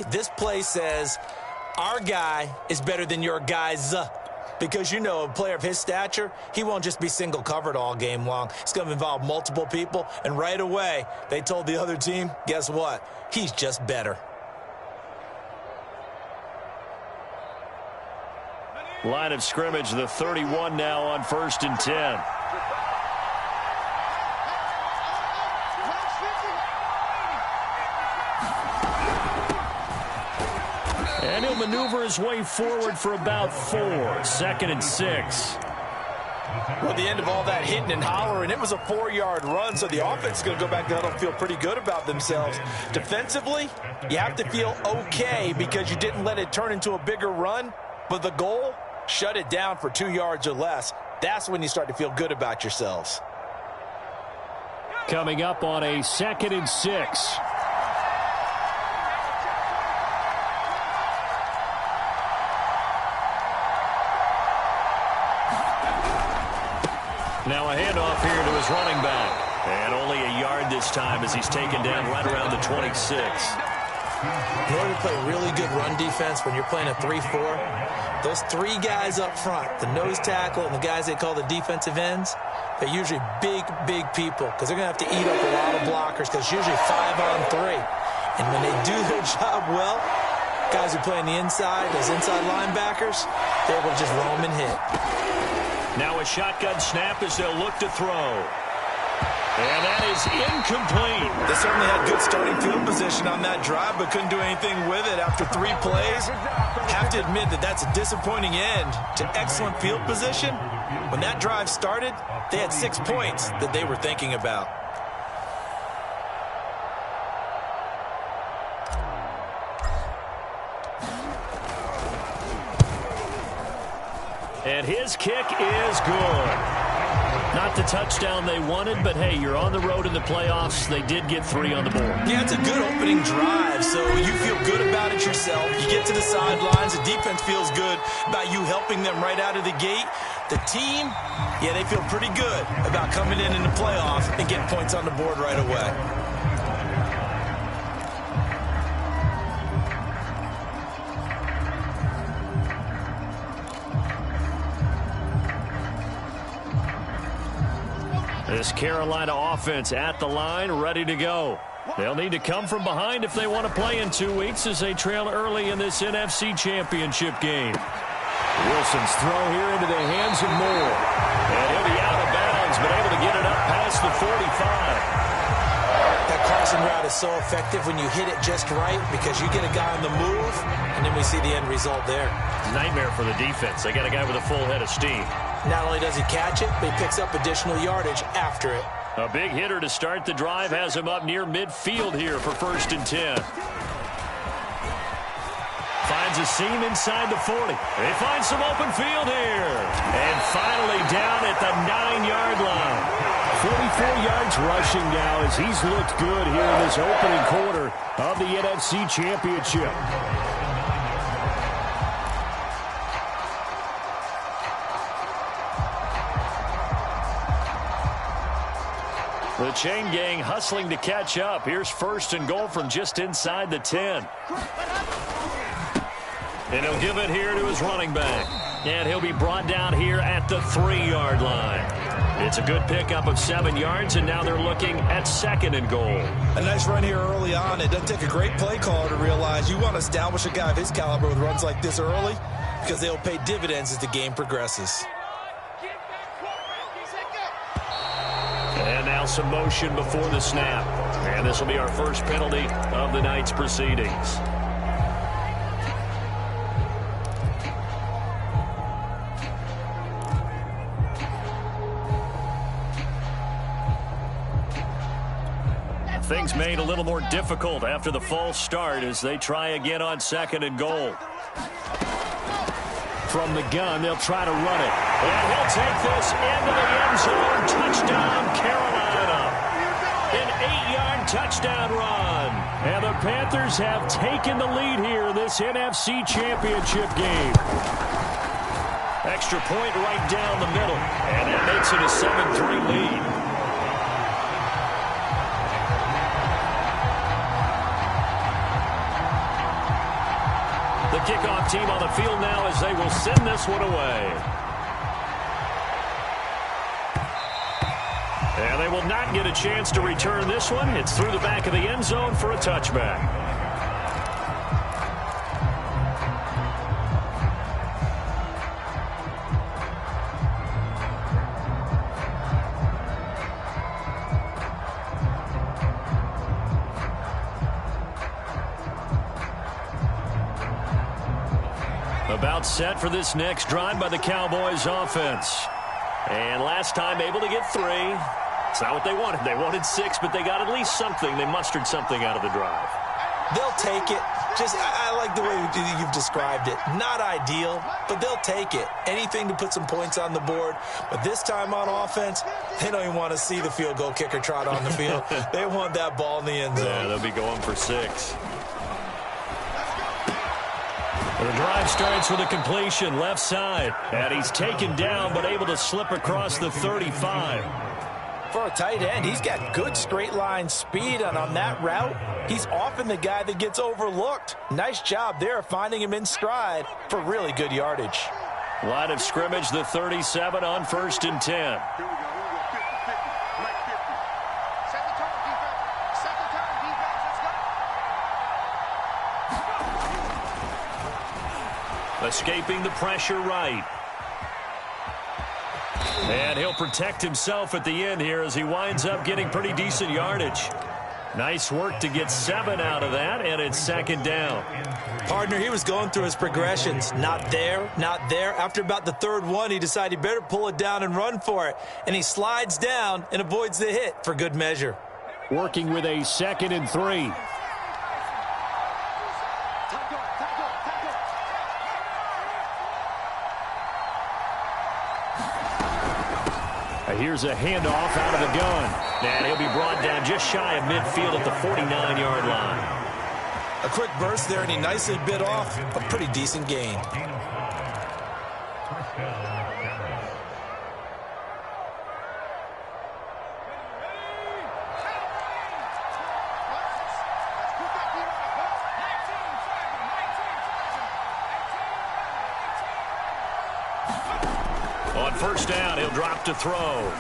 me, this play says our guy is better than your guys. Because, you know, a player of his stature, he won't just be single covered all game long. It's going to involve multiple people. And right away, they told the other team, guess what? He's just better. Line of scrimmage, the 31 now on 1st and 10. And he'll maneuver his way forward for about 4. 2nd and 6. Well, the end of all that hitting and hollering, it was a 4-yard run, so the offense is going to go back to huddle and feel pretty good about themselves. Defensively, you have to feel okay because you didn't let it turn into a bigger run, but the goal, shut it down for 2 yards or less. That's when you start to feel good about yourselves. Coming up on a 2nd and 6. Now a handoff here to his running back. And only a yard this time as he's taken down right around the 26. In order to play really good run defense when you're playing a 3-4, those 3 guys up front, the nose tackle and the guys they call the defensive ends, they're usually big, big people because they're going to have to eat up a lot of blockers because it's usually 5 on 3. And when they do their job well, guys who play on the inside, those inside linebackers, they're able to just roam and hit. Now a shotgun snap as they'll look to throw. And that is incomplete. They certainly had good starting field position on that drive, but couldn't do anything with it after 3 plays. Have to admit that that's a disappointing end to excellent field position. When that drive started, they had 6 points that they were thinking about. And his kick is good. Not the touchdown they wanted, but hey, you're on the road in the playoffs. They did get 3 on the board. Yeah, it's a good opening drive, so you feel good about it yourself. You get to the sidelines. The defense feels good about you helping them right out of the gate. The team, yeah, they feel pretty good about coming in the playoffs and getting points on the board right away. This Carolina offense at the line, ready to go. They'll need to come from behind if they want to play in 2 weeks as they trail early in this NFC Championship game. Wilson's throw here into the hands of Moore. And he'll be out of bounds, but able to get it up past the 45. That Carson route is so effective when you hit it just right because you get a guy on the move, and then we see the end result there. Nightmare for the defense. They got a guy with a full head of steam. Not only does he catch it, but he picks up additional yardage after it. A big hitter to start the drive has him up near midfield here for 1st and 10. Finds a seam inside the 40. They find some open field here. And finally down at the 9-yard line. 44 yards rushing now as he's looked good here in this opening quarter of the NFC Championship. The chain gang hustling to catch up. Here's 1st and goal from just inside the 10. And he'll give it here to his running back. And he'll be brought down here at the 3-yard line. It's a good pickup of 7 yards, and now they're looking at 2nd and goal. A nice run here early on. It doesn't take a great play caller to realize you want to establish a guy of his caliber with runs like this early because they'll pay dividends as the game progresses. And now some motion before the snap. And this will be our first penalty of the night's proceedings. Things made a little more difficult after the false start as they try again on 2nd and goal. From the gun, they'll try to run it. And he'll take this into the end zone. Touchdown, Carolina. An 8-yard touchdown run. And the Panthers have taken the lead here in this NFC Championship game. Extra point right down the middle. And that makes it a 7-3 lead. The kickoff team on the field now as they will send this one away. And they will not get a chance to return this one. It's through the back of the end zone for a touchback. About set for this next drive by the Cowboys offense. And last time able to get 3. It's not what they wanted. They wanted 6, but they got at least something. They mustered something out of the drive. They'll take it. I like the way you've described it. Not ideal, but they'll take it. Anything to put some points on the board. But this time on offense, they don't even want to see the field goal kicker trot on the field. They want that ball in the end zone. Yeah, they'll be going for 6. The drive starts with a completion left side. And he's taken down but able to slip across the 35. For a tight end, he's got good straight line speed, and on that route, he's often the guy that gets overlooked. Nice job there finding him in stride for really good yardage. Line of scrimmage, the 37 on 1st and 10. Escaping the pressure right. And he'll protect himself at the end here as he winds up getting pretty decent yardage. Nice work to get 7 out of that, and it's 2nd down. Partner, he was going through his progressions. Not there, not there. After about the 3rd one, he decided he better pull it down and run for it. And he slides down and avoids the hit for good measure. Working with a 2nd and 3. Here's a handoff out of the gun. And he'll be brought down just shy of midfield at the 49-yard line. A quick burst there, and he nicely bit off a pretty decent gain. On 1st down, he'll drop to throw.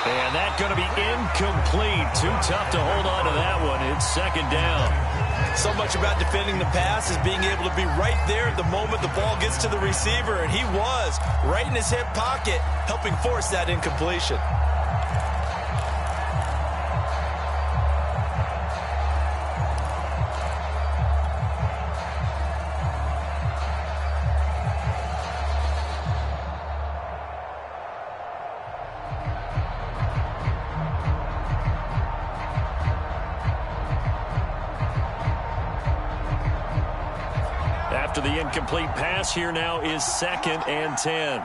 And that's going to be incomplete. Too tough to hold on to that one. It's 2nd down. So much about defending the pass is being able to be right there at the moment the ball gets to the receiver, and he was right in his hip pocket, helping force that incompletion. After the incomplete pass, here now is 2nd and 10.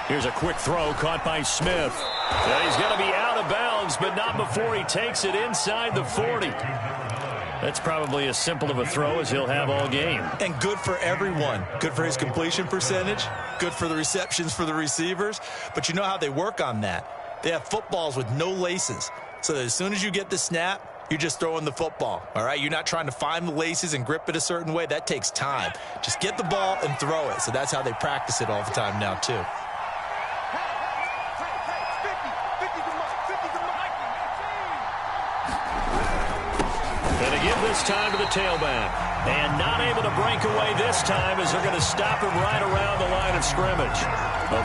Here's a quick throw caught by Smith. And he's going to be out of bounds, but not before he takes it inside the 40. That's probably as simple of a throw as he'll have all game. And good for everyone. Good for his completion percentage. Good for the receptions for the receivers. But you know how they work on that. They have footballs with no laces. So that as soon as you get the snap, you're just throwing the football. All right? You're not trying to find the laces and grip it a certain way. That takes time. Just get the ball and throw it. So that's how they practice it all the time now, too. This time to the tailback. And not able to break away this time as they're going to stop him right around the line of scrimmage.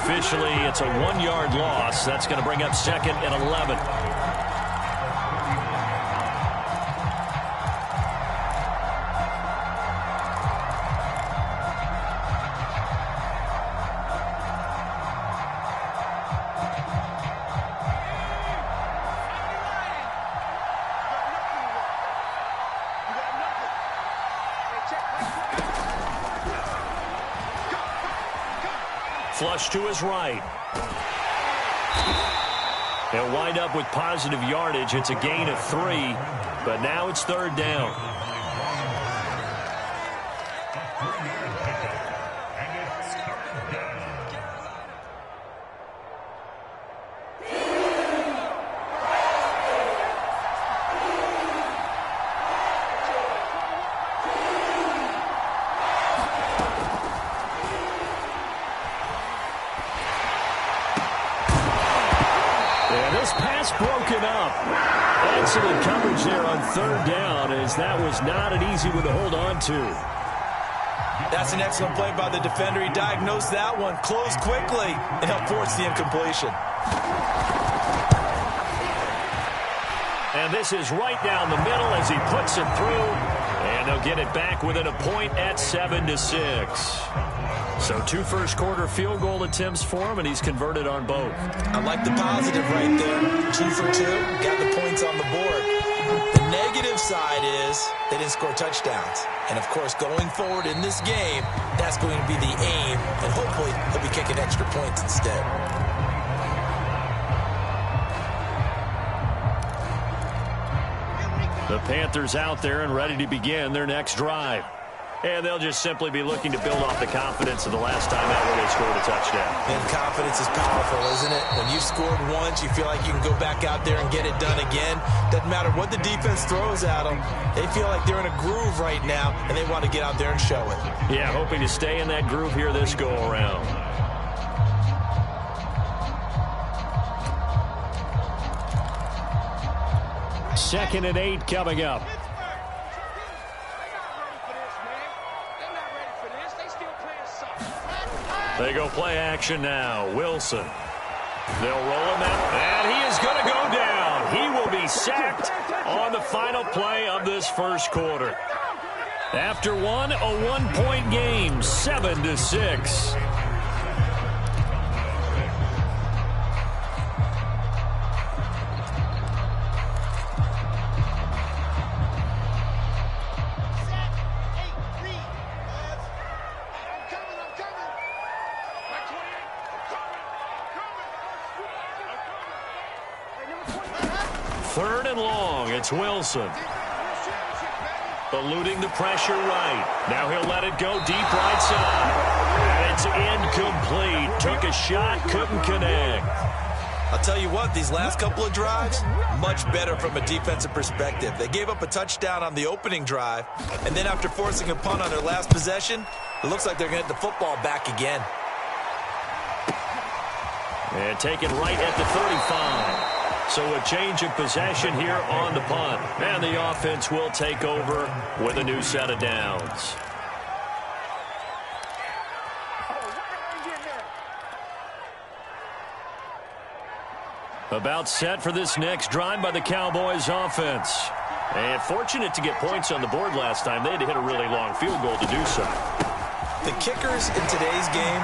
Officially, it's a 1-yard loss. That's going to bring up 2nd and 11. Flush to his right. They'll wind up with positive yardage. It's a gain of 3. but now it's 3rd down. Broken up. Excellent coverage there on 3rd down, as that was not an easy one to hold on to. That's an excellent play by the defender. He diagnosed that one, closed quickly, and helped force the incompletion. And this is right down the middle as he puts it through, and they'll get it back within a point at 7-6. So 2 first-quarter field goal attempts for him, and he's converted on both. I like the positive right there. 2 for 2, got the points on the board. The negative side is they didn't score touchdowns. And, of course, going forward in this game, that's going to be the aim, and hopefully he'll be kicking extra points instead. The Panthers out there and ready to begin their next drive. And they'll just simply be looking to build off the confidence of the last time out where they scored a touchdown. And confidence is powerful, isn't it? When you've scored once, you feel like you can go back out there and get it done again. Doesn't matter what the defense throws at them. They feel like they're in a groove right now, and they want to get out there and show it. Yeah, hoping to stay in that groove here this go-around. Second and 8 coming up. They go play action now. Wilson. They'll roll him out, and he is going to go down. He will be sacked on the final play of this first quarter. After a 1-point game, 7-6. It's Wilson. Eluding the pressure right. Now he'll let it go deep right side. And it's incomplete. Took a shot, couldn't connect. I'll tell you what, these last couple of drives, much better from a defensive perspective. They gave up a touchdown on the opening drive, and then after forcing a punt on their last possession, it looks like they're going to get the football back again. And taken right at the 35. So a change of possession here on the punt. And the offense will take over with a new set of downs. About set for this next drive by the Cowboys offense. And fortunate to get points on the board last time. They had to hit a really long field goal to do so. The kickers in today's game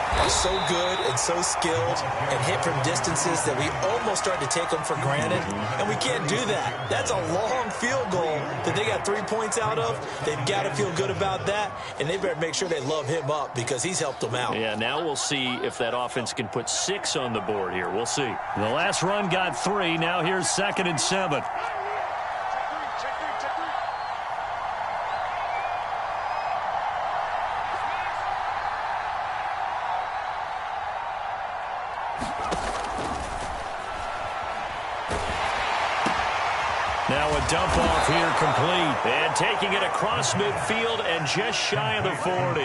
are so good and so skilled and hit from distances that we almost start to take them for granted, and we can't do that. That's a long field goal that they got 3 points out of. They've got to feel good about that, and they better make sure they love him up because he's helped them out. Yeah, now we'll see if that offense can put 6 on the board here. We'll see. The last run got 3. Now here's 2nd and 7. Now a dump off here complete. And taking it across midfield and just shy of the 40.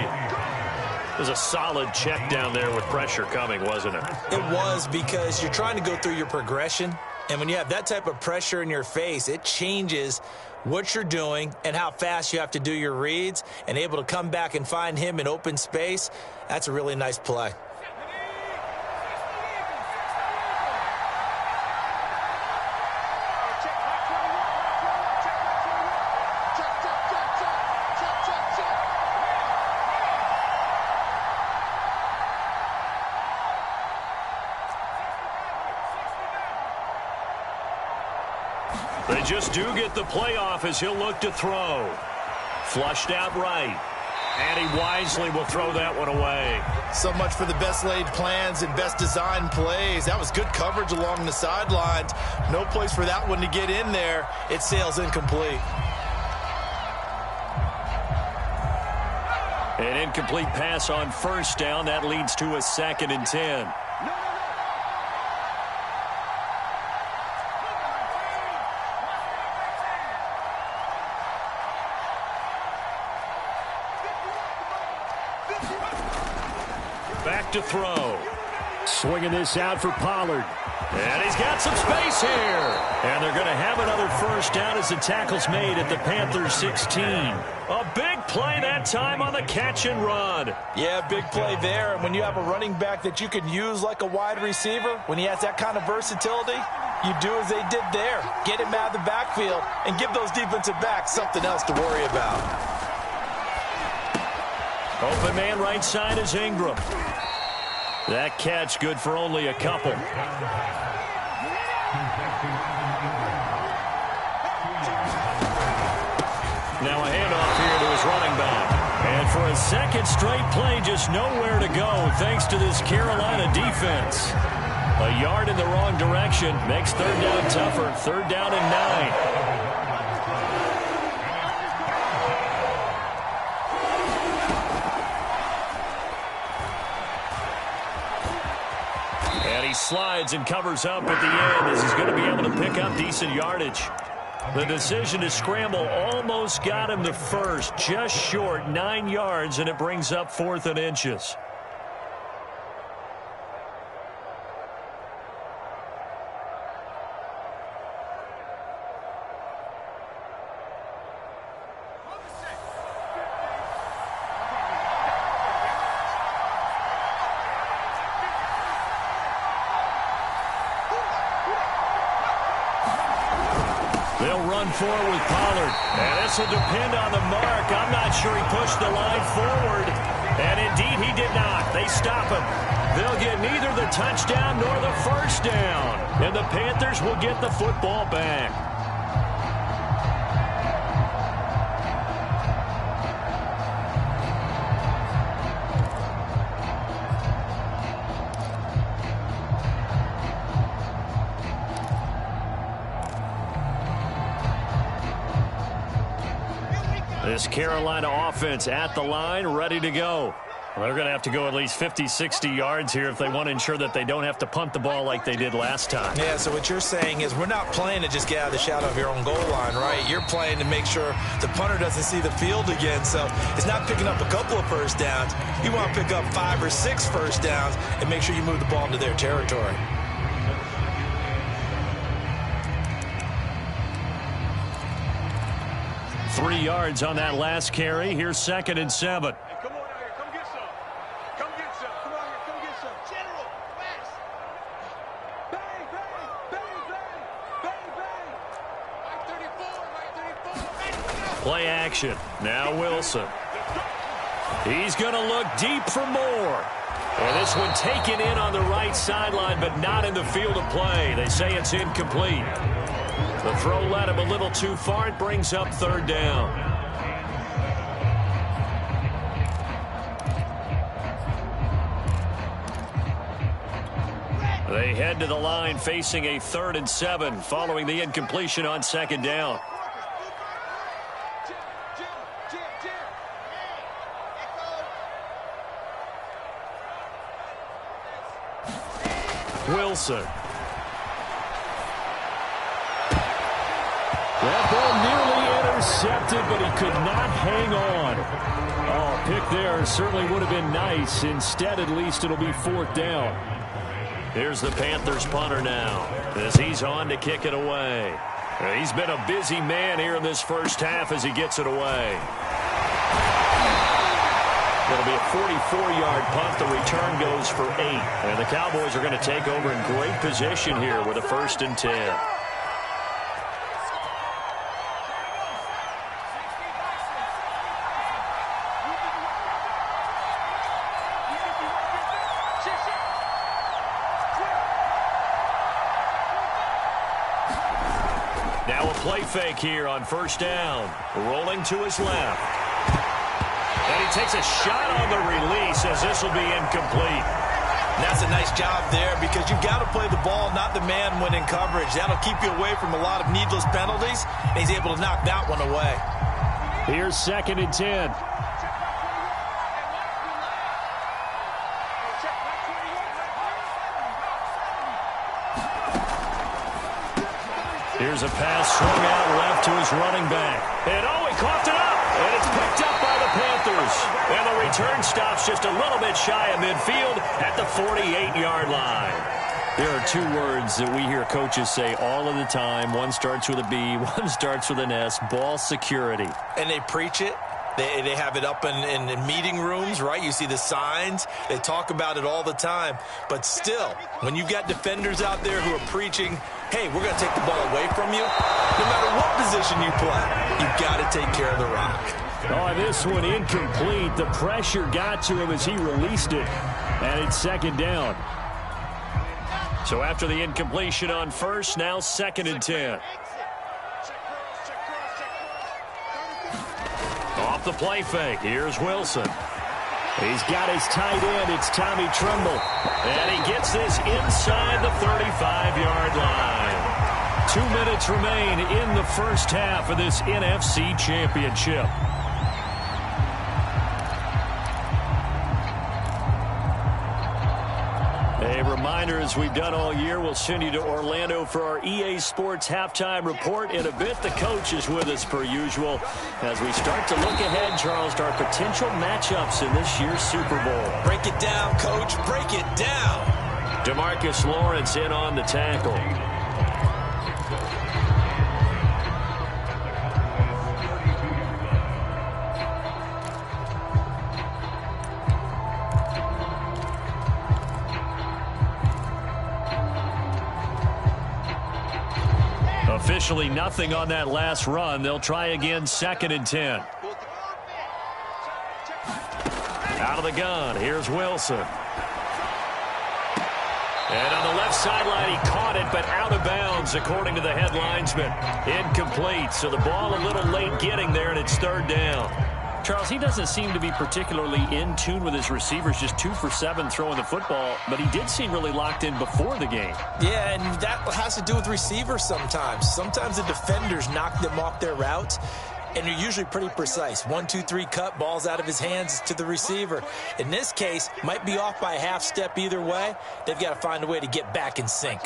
It was a solid check down there with pressure coming, wasn't it? It was, because you're trying to go through your progression. And when you have that type of pressure in your face, it changes what you're doing and how fast you have to do your reads. And able to come back and find him in open space, that's a really nice play. They just do get the playoff as he'll look to throw. Flushed out right. And he wisely will throw that one away. So much for the best laid plans and best designed plays. That was good coverage along the sidelines. No place for that one to get in there. It sails incomplete. An incomplete pass on first down. That leads to a 2nd and 10. Back to throw. Swinging this out for Pollard. And he's got some space here. And they're going to have another first down as the tackle's made at the Panthers 16. A big play that time on the catch and run. Yeah, big play there. And when you have a running back that you can use like a wide receiver, when he has that kind of versatility, you do as they did there. Get him out of the backfield and give those defensive backs something else to worry about. Open man right side is Ingram. That catch good for only a couple. Now a handoff here to his running back. And for a second straight play, just nowhere to go thanks to this Carolina defense. A yard in the wrong direction makes third down tougher. Third down and 9. He slides and covers up at the end as he's going to be able to pick up decent yardage. The decision to scramble almost got him the first, just short, 9 yards, and it brings up 4th and inches. Forward with Pollard. And this will depend on the mark. I'm not sure he pushed the line forward. And indeed he did not. They stop him. They'll get neither the touchdown nor the first down. And the Panthers will get the football back. This Carolina offense at the line, ready to go. Well, they're going to have to go at least 50, 60 yards here if they want to ensure that they don't have to punt the ball like they did last time. Yeah, so what you're saying is we're not playing to just get out of the shadow of your own goal line, right? You're playing to make sure the punter doesn't see the field again. So it's not picking up a couple of first downs. You want to pick up 5 or 6 first downs and make sure you move the ball into their territory. Three yards on that last carry. Here's 2nd and 7. Hey, come on out here. Come get some. Come get some. Come on here. Come get some. General, fast. Bang, bang, bang, bang, bang, bang. Right 34, right 34. Play action. Now Wilson. He's going to look deep for more. And this one taken in on the right sideline, but not in the field of play. They say it's incomplete. The throw led him a little too far. It brings up 3rd down. They head to the line facing a 3rd and 7 following the incompletion on 2nd down. Wilson. That ball nearly intercepted, but he could not hang on. Oh, pick there certainly would have been nice. Instead, at least it'll be 4th down. Here's the Panthers punter now as he's on to kick it away. He's been a busy man here in this first half as he gets it away. It'll be a 44-yard punt. The return goes for 8. And the Cowboys are going to take over in great position here with a 1st and 10. Now a play fake here on 1st down. Rolling to his left. And he takes a shot on the release as this will be incomplete. And that's a nice job there because you've got to play the ball, not the man when in coverage. That'll keep you away from a lot of needless penalties, and he's able to knock that one away. Here's 2nd and 10. Here's a pass swung out left to his running back. And he coughed it up. And it's picked up by the Panthers. And the return stops just a little bit shy of midfield at the 48-yard line. There are 2 words that we hear coaches say all of the time. One starts with a B, one starts with an S, ball security. And they preach it. They have it up in meeting rooms, right? You see the signs. They talk about it all the time. But still, when you've got defenders out there who are preaching, hey, we're going to take the ball away from you, no matter what position you play, you've got to take care of the rock. Oh, this one incomplete. The pressure got to him as he released it. And it's 2nd down. So after the incompletion on first, now 2nd and 10. Off the play fake, here's Wilson. He's got his tight end. It's Tommy Tremble. And he gets this inside the 35-yard line. 2 minutes remain in the first half of this NFC Championship. A reminder, as we've done all year, we'll send you to Orlando for our EA Sports halftime report. In a bit, the coach is with us per usual as we start to look ahead, Charles, to our potential matchups in this year's Super Bowl. Break it down, Coach. Break it down. DeMarcus Lawrence in on the tackle. Officially nothing on that last run. They'll try again, 2nd and 10. Out of the gun, here's Wilson. And on the left sideline, he caught it, but out of bounds, according to the head linesman. Incomplete, so the ball a little late getting there, and it's 3rd down. Charles, he doesn't seem to be particularly in tune with his receivers, just 2 for 7 throwing the football, but he did seem really locked in before the game. Yeah, and that has to do with receivers sometimes. Sometimes the defenders knock them off their routes, and they're usually pretty precise. 1, 2, 3 cut, balls out of his hands to the receiver. In this case, might be off by a half step either way. They've got to find a way to get back in sync.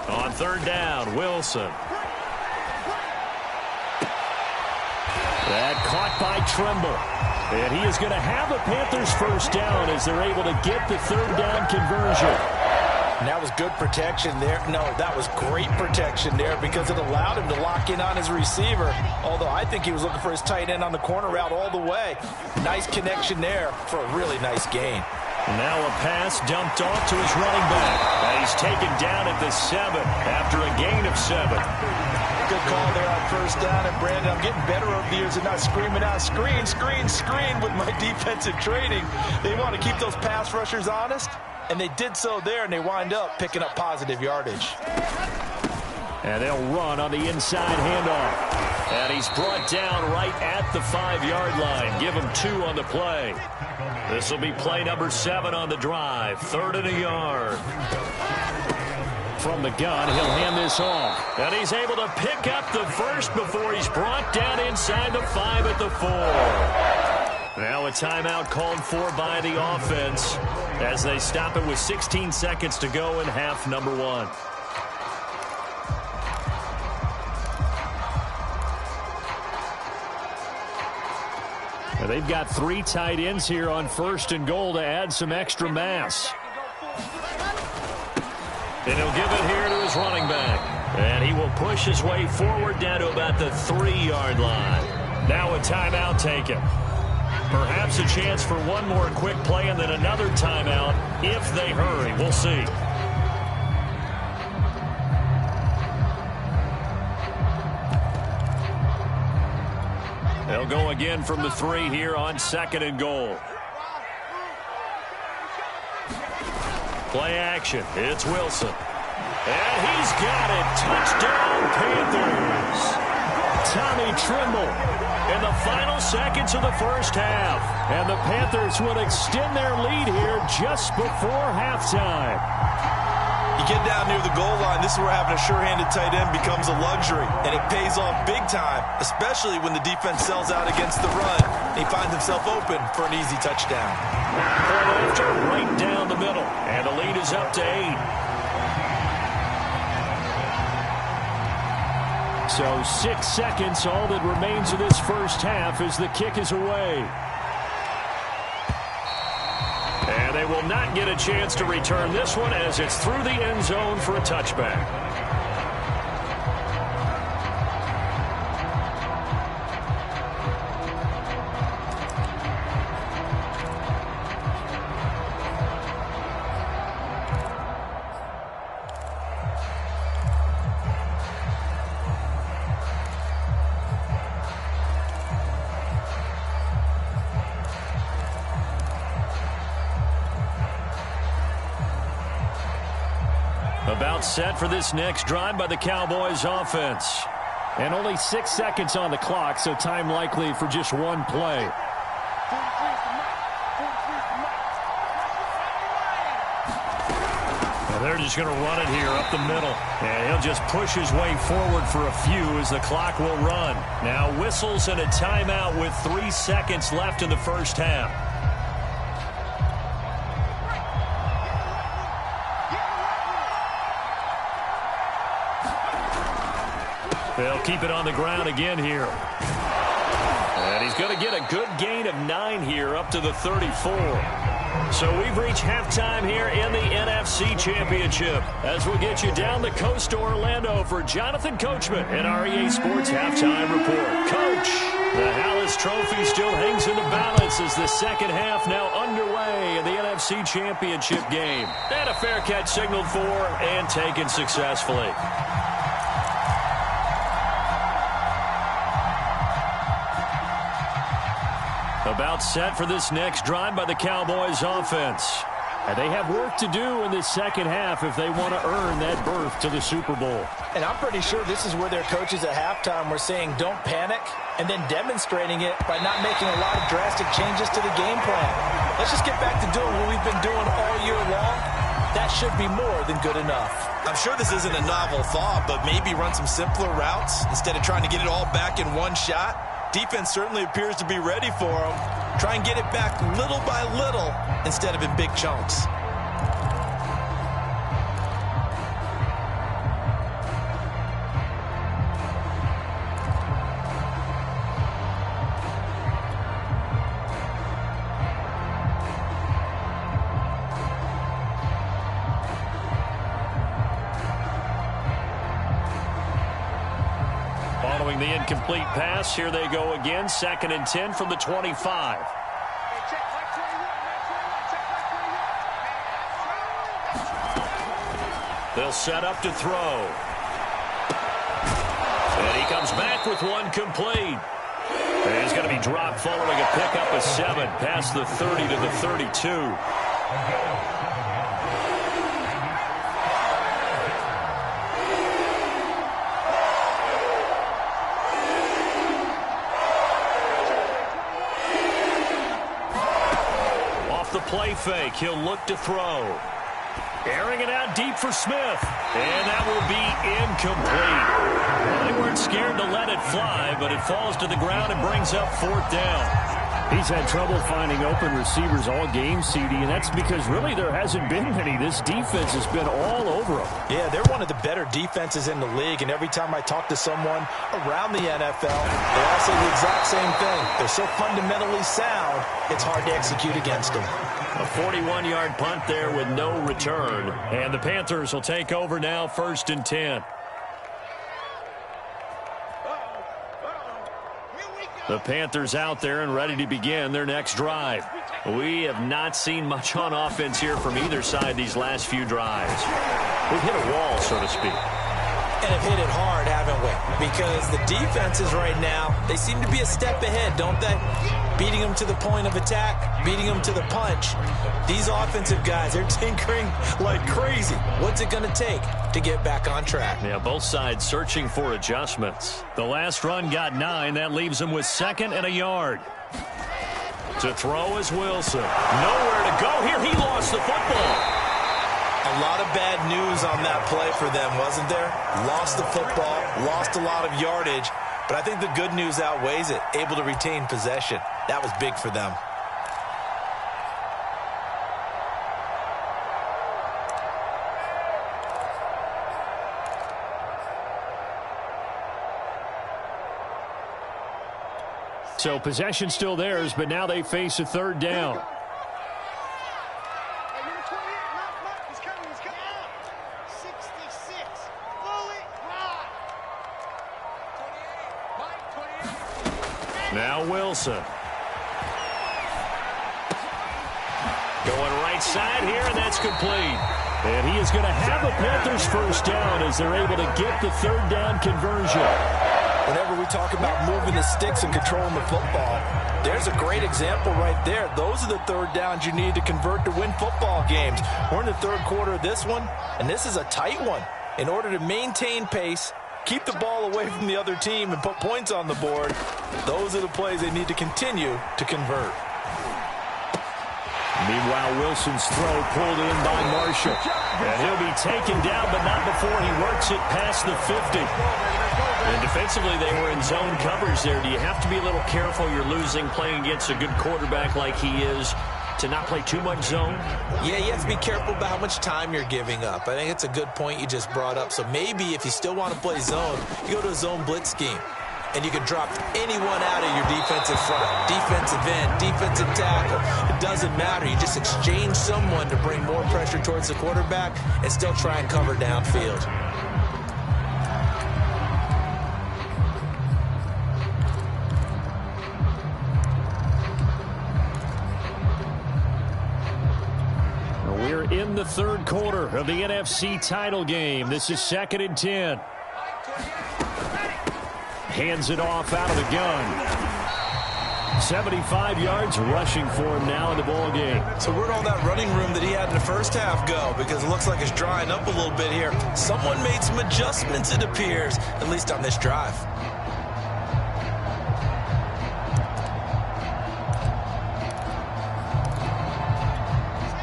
On 3rd down, Wilson. That caught by Tremble. And he is going to have a Panthers first down as they're able to get the 3rd down conversion. And that was good protection there. No, that was great protection there because it allowed him to lock in on his receiver. Although I think he was looking for his tight end on the corner route all the way. Nice connection there for a really nice gain. Now a pass dumped off to his running back. And he's taken down at the 7 after a gain of 7. Good call there on 1st down. And Brandon, I'm getting better over the years and not screaming out, screen, screen, screen with my defensive training. They want to keep those pass rushers honest, and they did so there, and they wind up picking up positive yardage. And they'll run on the inside handoff. And he's brought down right at the 5-yard line. Give him 2 on the play. This will be play number 7 on the drive. 3rd and a yard. From the gun, he'll hand this off. And he's able to pick up the first before he's brought down inside the 5 at the 4. Now a timeout called for by the offense as they stop it with 16 seconds to go in half number 1. Now they've got 3 tight ends here on 1st and goal to add some extra mass. And he'll give it here to his running back. And he will push his way forward down to about the 3-yard line. Now a timeout taken. Perhaps a chance for one more quick play and then another timeout if they hurry. We'll see. They'll go again from the 3 here on 2nd and goal. Play action. It's Wilson. And he's got it. Touchdown, Panthers. Tommy Tremble in the final seconds of the first half. And the Panthers would extend their lead here just before halftime. You get down near the goal line, this is where having a sure-handed tight end becomes a luxury, and it pays off big time, especially when the defense sells out against the run, and he finds himself open for an easy touchdown. Point after, right down the middle, and the lead is up to 8. So 6 seconds, all that remains of this first half as the kick is away. And they will not get a chance to return this one as it's through the end zone for a touchback. About set for this next drive by the Cowboys offense. And only 6 seconds on the clock, so time likely for just one play. Well, they're just going to run it here up the middle. And he'll just push his way forward for a few as the clock will run. Now whistles and a timeout with 3 seconds left in the first half. They'll keep it on the ground again here. And he's going to get a good gain of 9 here up to the 34. So we've reached halftime here in the NFC Championship as we'll get you down the coast to Orlando for Jonathan Coachman in our EA Sports Halftime Report. Coach, the Hallis Trophy still hangs in the balance as the second half now underway in the NFC Championship game. And a fair catch signaled for and taken successfully. About set for this next drive by the Cowboys offense. And they have work to do in this second half if they want to earn that berth to the Super Bowl. And I'm pretty sure this is where their coaches at halftime were saying don't panic and then demonstrating it by not making a lot of drastic changes to the game plan. Let's just get back to doing what we've been doing all year long. That should be more than good enough. I'm sure this isn't a novel thought, but maybe run some simpler routes instead of trying to get it all back in one shot. Defense certainly appears to be ready for them. Try and get it back little by little instead of in big chunks. Following the incomplete pass, here they go again. 2nd and 10 from the 25. They'll set up to throw. And he comes back with one complete. And he's going to be dropped following a pickup of 7 past the 30 to the 32. Play fake. He'll look to throw. Airing it out deep for Smith. And that will be incomplete. Well, they weren't scared to let it fly, but it falls to the ground and brings up 4th down. He's had trouble finding open receivers all game, CD, and that's because really there hasn't been many. This defense has been all over them. Yeah, they're one of the better defenses in the league, and every time I talk to someone around the NFL, they all say the exact same thing. They're so fundamentally sound, it's hard to execute against them. A 41-yard punt there with no return. And the Panthers will take over now, 1st and 10. The Panthers out there and ready to begin their next drive. We have not seen much on offense here from either side these last few drives. We've hit a wall, so to speak. and have hit it hard, haven't we? Because the defenses right now, they seem to be a step ahead, don't they? Beating them to the point of attack, beating them to the punch. These offensive guys, they're tinkering like crazy. What's it going to take to get back on track? Yeah, both sides searching for adjustments. The last run got 9. That leaves them with 2nd and a yard. To throw is Wilson. Nowhere to go here. He lost the football. A lot of bad news on that play for them, wasn't there? Lost the football, lost a lot of yardage, but I think the good news outweighs it. Able to retain possession. That was big for them. So possession still theirs, but now they face a 3rd down. Now Wilson. Going right side here, and that's complete. And he is going to have a Panthers first down as they're able to get the 3rd down conversion. Whenever we talk about moving the sticks and controlling the football, there's a great example right there. Those are the 3rd downs you need to convert to win football games. We're in the 3rd quarter of this one, and this is a tight one. In order to maintain pace, keep the ball away from the other team, and put points on the board, those are the plays they need to continue to convert. Meanwhile, Wilson's throw pulled in by Marshall. And he'll be taken down, but not before he works it past the 50. And defensively, they were in zone coverage there. Do you have to be a little careful? You're losing playing against a good quarterback like he is to not play too much zone? Yeah, you have to be careful about how much time you're giving up. I think it's a good point you just brought up. So maybe if you still want to play zone, you go to a zone blitz scheme. And you can drop anyone out of your defensive front, defensive end, defensive tackle. It doesn't matter. You just exchange someone to bring more pressure towards the quarterback and still try and cover downfield. We're in the 3rd quarter of the NFC title game. This is 2nd and 10. Hands it off out of the gun. 75 yards rushing for him now in the ball game. So where'd all that running room that he had in the first half go? Because it looks like it's drying up a little bit here. Someone made some adjustments, it appears, at least on this drive.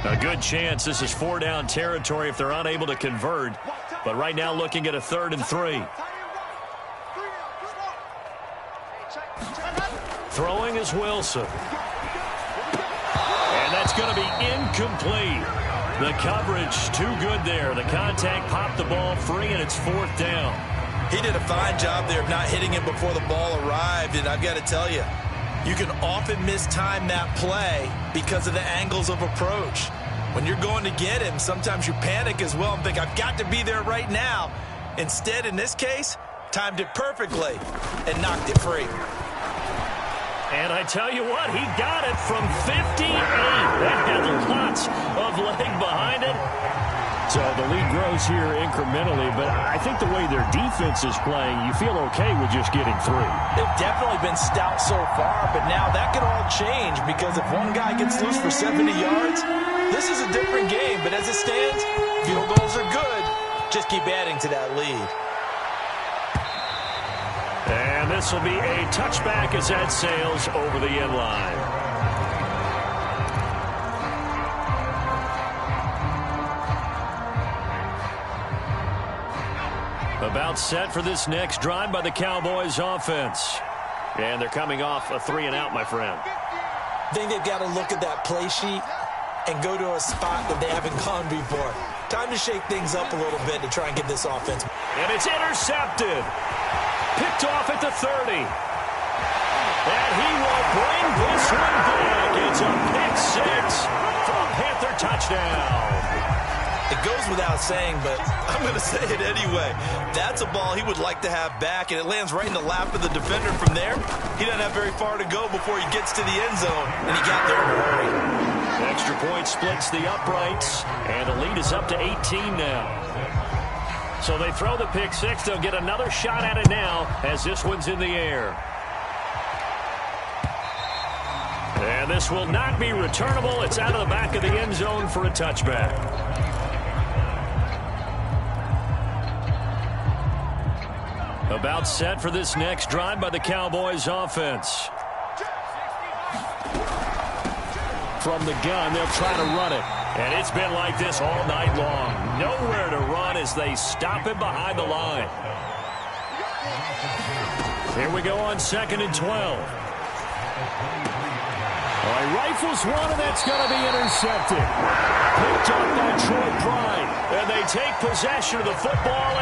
A good chance this is 4-down territory if they're unable to convert. But right now looking at a 3rd and 3. Throwing is Wilson. And that's going to be incomplete. The coverage too good there. The contact popped the ball free, and it's 4th down. He did a fine job there of not hitting him before the ball arrived, and I've got to tell you, you can often mistime that play because of the angles of approach. When you're going to get him, sometimes you panic as well and think, I've got to be there right now. Instead, in this case, timed it perfectly and knocked it free. And I tell you what, he got it from 58. That had lots of leg behind it. So the lead grows here incrementally, but I think the way their defense is playing, you feel okay with just getting through. They've definitely been stout so far, but now that could all change because if one guy gets loose for 70 yards, this is a different game. But as it stands, field goals are good. Just keep adding to that lead. And this will be a touchback as that sails over the end line. About set for this next drive by the Cowboys offense. And they're coming off a 3-and-out, my friend. I think they've got to look at that play sheet and go to a spot that they haven't gone before. Time to shake things up a little bit to try and get this offense. And it's intercepted. Picked off at the 30. And he will bring this one back. It's a pick six for a Panther touchdown. It goes without saying, but I'm going to say it anyway. That's a ball he would like to have back, and it lands right in the lap of the defender from there. He doesn't have very far to go before he gets to the end zone, and he got there in a hurry. Extra point splits the uprights, and the lead is up to 18 now. So they throw the pick six. They'll get another shot at it now as this one's in the air. And this will not be returnable. It's out of the back of the end zone for a touchback. About set for this next drive by the Cowboys offense. From the gun, they'll try to run it. And it's been like this all night long. Nowhere to run as they stop him behind the line. Here we go on 2nd and 12. He rifles one, and that's going to be intercepted. Picked up by Troy Pride. And they take possession of the football.